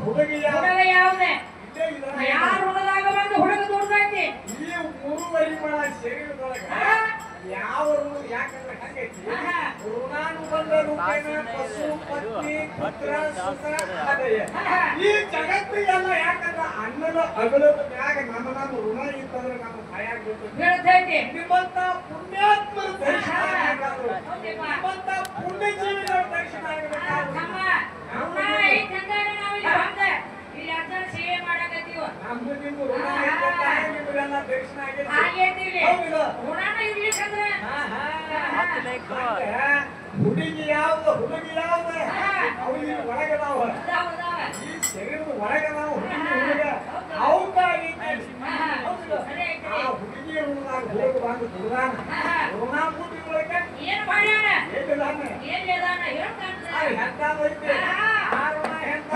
ಹುಡುಗಿ ಯಾವ್ದೆ ಯಾರು ಹುಡುಗಾಗ ಬಂದು ಹುಡುಗ ದುಡ್ದೈತಿ ಈ ಮೂರುವರೆ ಮಳ ಶರೀರದೊಳಗ ಯಾವ ಯಾಕಂದ್ರೆ ಹಂಗೈತಿ ಋಣಾನುಬಂಧ ರೂಪೇಣ ಪಶು ಪತ್ನಿ ಪುತ್ರ ಸುಖ ಆದಯ ಈ ಜಗತ್ತಿಗೆಲ್ಲ ಯಾಕಂದ್ರೆ ಅನ್ನದ ಅಗಲದ ಮ್ಯಾಗ ನಮ್ಮ ಋಣ ಇತ್ತಂದ್ರೆ ನಮ್ಮ ಭಯ ಹೇಳ್ತೈತಿ ನಿಮ್ಮಂತ ಪುಣ್ಯಾತ್ಮರ ದರ್ಶನ ಆಗಬೇಕು ನಿಮ್ಮಂತ ಪುಣ್ಯಜೀವಿಗಳ ದರ್ಶನ ಆಗಬೇಕು ಸೇವೆ ಮಾಡಕತ್ತೀವ ನಮ್ದು ನಿಮ್ಮ ಋಣ ನಿಮಗೆಲ್ಲ ದರ್ಶನ ಆಗೈತಿ ಋಣನ ಇರ್ಲಿಕ್ಕಂದ್ರೆ ಹುಡುಗಿ ಯಾವ್ದು ಅವ್ರಿಗೆ ಒಳಗದಾವ ಈ ಶರೀರದ ಒಳಗದಾವ ಹುಡುಗ ಅವಕ್ಕಾಗಿ ಆ ಹುಡುಗಿ ಋಣದಾಗ ಹೋಗಿ ಬಂದು ದುರ್ದಾನ ಋಣ ಮುಟ್ಟಿಗಳಕ್ಕೆ ಏನ್ ಮಾಡ್ಯಾನ ಏನಿದಾನ ಎಂತಾದೈತಿ ಆ ಋಣ ಎಂತ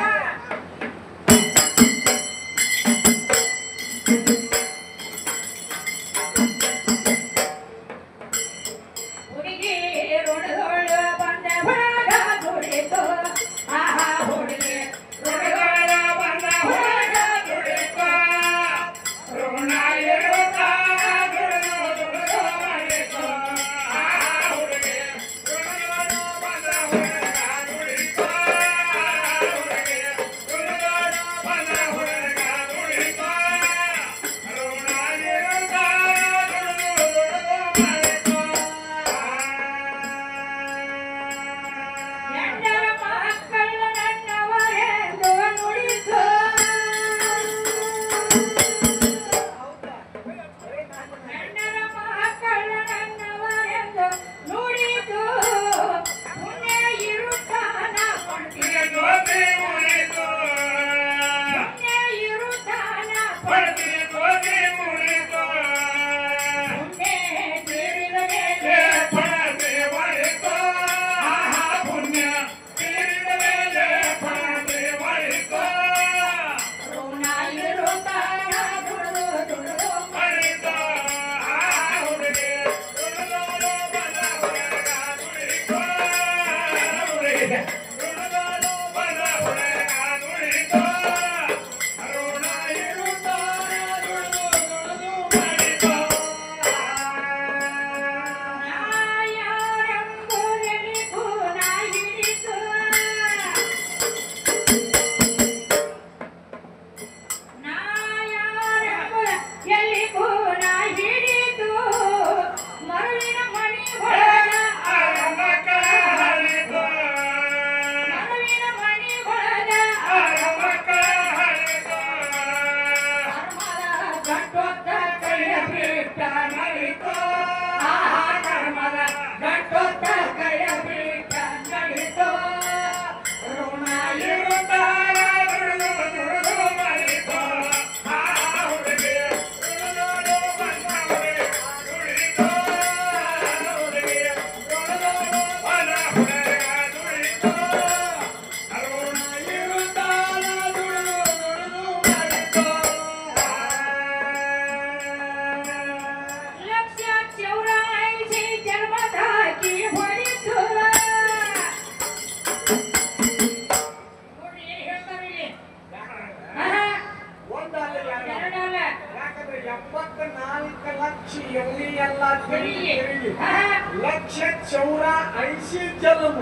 ಲಕ್ಷ ಚೌರ 80 ಜನ್ಮ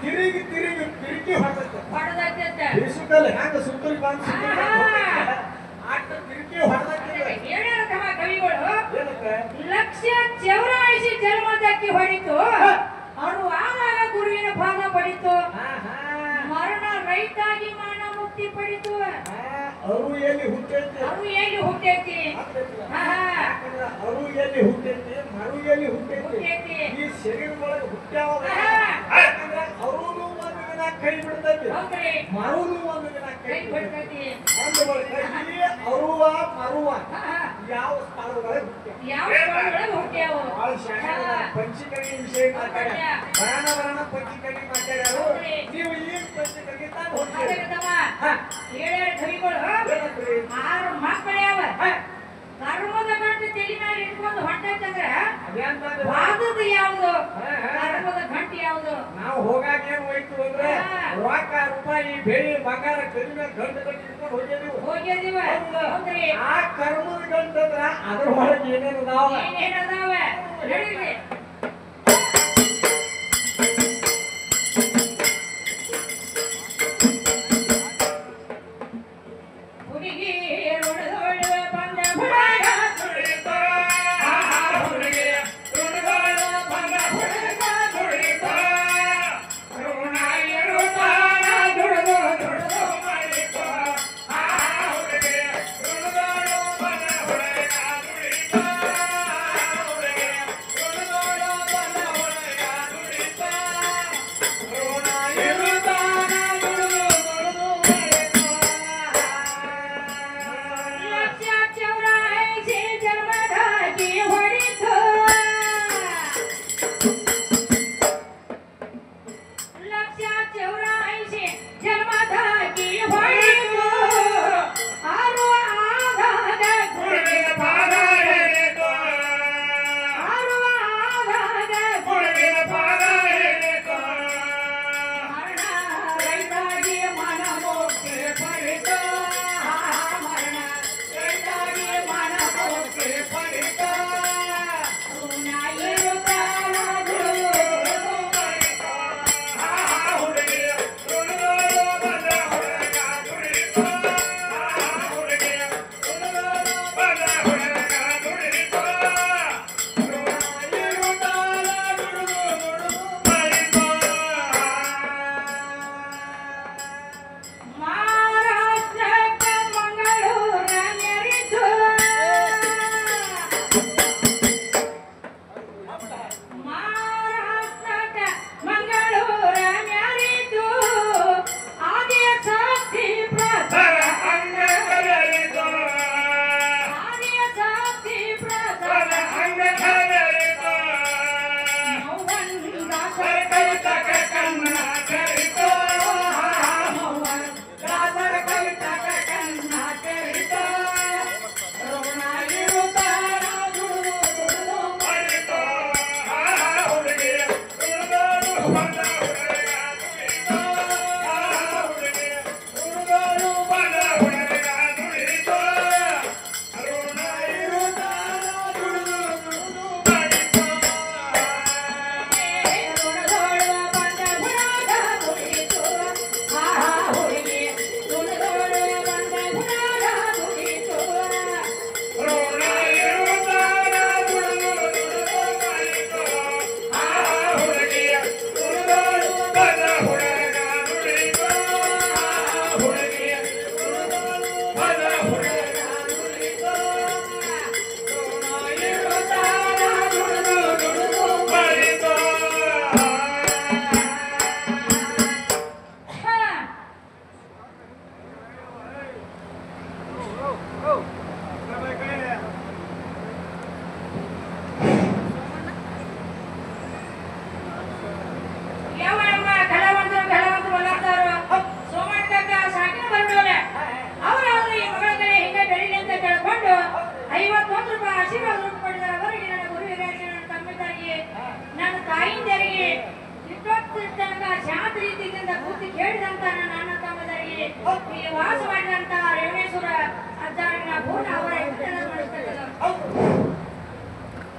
ತಿರುಗಿ ಹೊಡೆದೈತೆ ಬೇಸುಕಲ್ಲಿ ಹ್ಯಾಂಗ ಸುತ್ತೂರಿ ಬಂದು ಆಟ ತಿರುಗಿ ಹೊಡೆದೈತೆ ಲಕ್ಷ ಚೌರ 80 ಜನ್ಮದಕ್ಕೆ ಹೊಡಿತು ಅವರು ಆದಾಗ ಗುರುವಿನ ಪಾದ ಪಡಿತು ಮರಣ ರೈತಾಗಿ ಮಾನ ಮುಕ್ತಿ ಪಡಿತು ಅರು ಎಲ್ಲಿ ಹುಟ್ಟೈತಿ ಮರು ಎಲ್ಲಿ ಹುಟ್ಟೈತಿ ಮರು ಎಲ್ಲಿ ಹುಟ್ಟೈತಿ ಈ ಶರೀರ ಒಳಗೆ ಹುಟ್ಟ್ಯಾವ ಅವರು ಒಂದು ದಿನ ಕೈ ಬಿಡ್ತೈತಿ ಮರುನು ಒಂದು ದಿನ ಕೈ ಬಿಡ್ತೈತಿ ಅರುವ ಮರುವ ಯಾವ ಸ್ಥಳದೊಳಗೆ ಹುಟ್ಟ್ಯಾವ ಪಂಚಕರ್ಣಿ ವಿಷಯ ಮಾತಾಡ್ಯಾರ ಬರಣ ಪಂಚಕರ್ಣಿ ಮಾತಾಡ್ಯಾರು ನೀವು ಈ ಪಂಚಕರ್ಣಿ ತಾನು ಹೋಗ್ತೀರಿ ಆರು ಮಕ್ಕಳು ಯಾವ ಕರ್ಮದ ಗಂಟೆ ತಲೆ ಮೇಲೆ ಇಟ್ಕೊಂಡು ಹೊಂಟೈತಂದ್ರೆ ವಾದದ ಯಾವ್ದು ಕರ್ಮದ ಗಂಟೆ ಯಾವ್ದು ನಾವು ಹೋಗಾಕ ಏನ್ ಹೋಯ್ತು ಅಂದ್ರೆ ರೊಕ್ಕ ರೂಪಾಯಿ ಈ ಬೆಳ್ಳಿ ಬಂಗಾರ ಕಡಿಮೆ ಗಂಟು ಕಟ್ಟಿಟ್ಕೊಂಡು ಹೋಗ್ಯದಿವ ಹೌದ್ರಿ ಆ ಕರ್ಮದ ಗಂಟಂದ್ರ ಅದ್ರ ಒಳಗೆ ಏನೇನು ಏನೇನದಾವ ನಡೀರಿ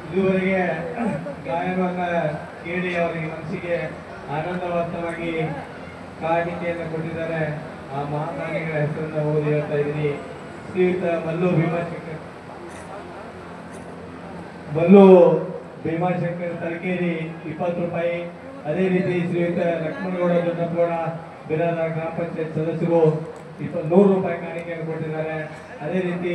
ಇದುವರೆಗೆ ಗಾಯನವನ್ನ ಕೇಳಿ ಅವರಿಗೆ ಮನಸ್ಸಿಗೆ ಆನಂದವಂತವಾಗಿ ಕಾಣಿಕೆಯನ್ನು ಕೊಟ್ಟಿದ್ದಾರೆ. ಆ ಮಹಾದಾನಿಗಳ ಹೆಸರನ್ನ ಓದಿ ಹೇಳ್ತಾ ಇದ್ದೀನಿ. ಶ್ರೀಯುತ ಮಲ್ಲು ಭೀಮಾಶಂಕರ್ ತಲಕೇರಿ 20 ರೂಪಾಯಿ. ಅದೇ ರೀತಿ ಶ್ರೀಯುತ ಲಕ್ಷ್ಮಣಗೌಡ ದೊಡ್ಡಪ್ಪಗೌಡ ಬಿರಾದ ಗ್ರಾಮ ಪಂಚಾಯತ್ ಸದಸ್ಯರು 100 ರೂಪಾಯಿ ಕಾಣಿಕೆಯನ್ನು ಕೊಟ್ಟಿದ್ದಾರೆ. ಅದೇ ರೀತಿ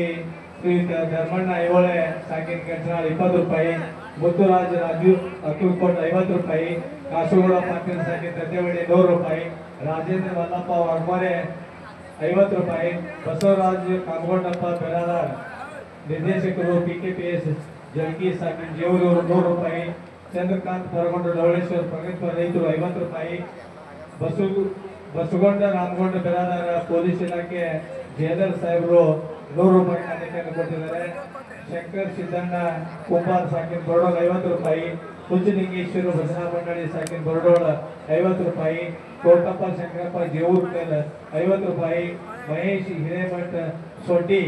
ಶ್ರೀಯುತ ಧರ್ಮಣ್ಣ ಐಹೊಳೆ ಸಾಕಿನ ಕೆಂಚನಾಳ್ 20 ರೂಪಾಯಿ. ಮುತ್ತುರಾಜ್ ರಾಜು ಅಕ್ಕಲ್ಕೋಟ್ 50 ರೂಪಾಯಿ. ಕಾಸುಗೌಡ ಪಾಟೀಲ್ ಸಾಕಿನ ತಜ್ಜವಡಿ 100 ರೂಪಾಯಿ. ರಾಜೇಂದ್ರ ಮಲ್ಲಪ್ಪ ವಾಗ್ಮರೆ 50 ರೂಪಾಯಿ. ಬಸವರಾಜ್ ಕಾಮಗೊಂಡಪ್ಪ ಬೆರಾದಾರ್ ನಿರ್ದೇಶಕರು PKPS ಜಲ್ಗಿ ಸಾಕಿನ ಜೇವೂರು 100 ರೂಪಾಯಿ. ಚಂದ್ರಕಾಂತ್ ಹೊರಗೊಂಡ ಡವಳೇಶ್ವರ ಪ್ರಗತಿಪರ ರೈತರು 50 ರೂಪಾಯಿ. ಬಸಗೊಂಡ ರಾಮಗೊಂಡ ಬೆರಾದಾರ ಪೊಲೀಸ್ ಇಲಾಖೆ ಜಯದರ್ ಸಾಹೇಬರು 100 ರೂಪಾಯಿ ಕಾಣಿಕೆಯನ್ನು ಕೊಟ್ಟಿದ್ದಾರೆ. ಶಂಕರ್ ಸಿದ್ದಣ್ಣ ಕುಂಬಾರ್ ಸಾಕಿನ ಬರೋಡ 50 ರೂಪಾಯಿ. ಹುಚ್ಚಲಿಂಗೇಶ್ವರ ಭಜನಾ ಮಂಡಳಿ ಸಾಕಿನ ಬರಡೋಳ 50 ರೂಪಾಯಿ, ಕೋಟಪ್ಪ ಶಂಕರಪ್ಪ ಜೇವೂರ್ಕರ್ 50 ರೂಪಾಯಿ, ಮಹೇಶ್ ಹಿರೇಮಠ ಸೊಡ್ಡಿ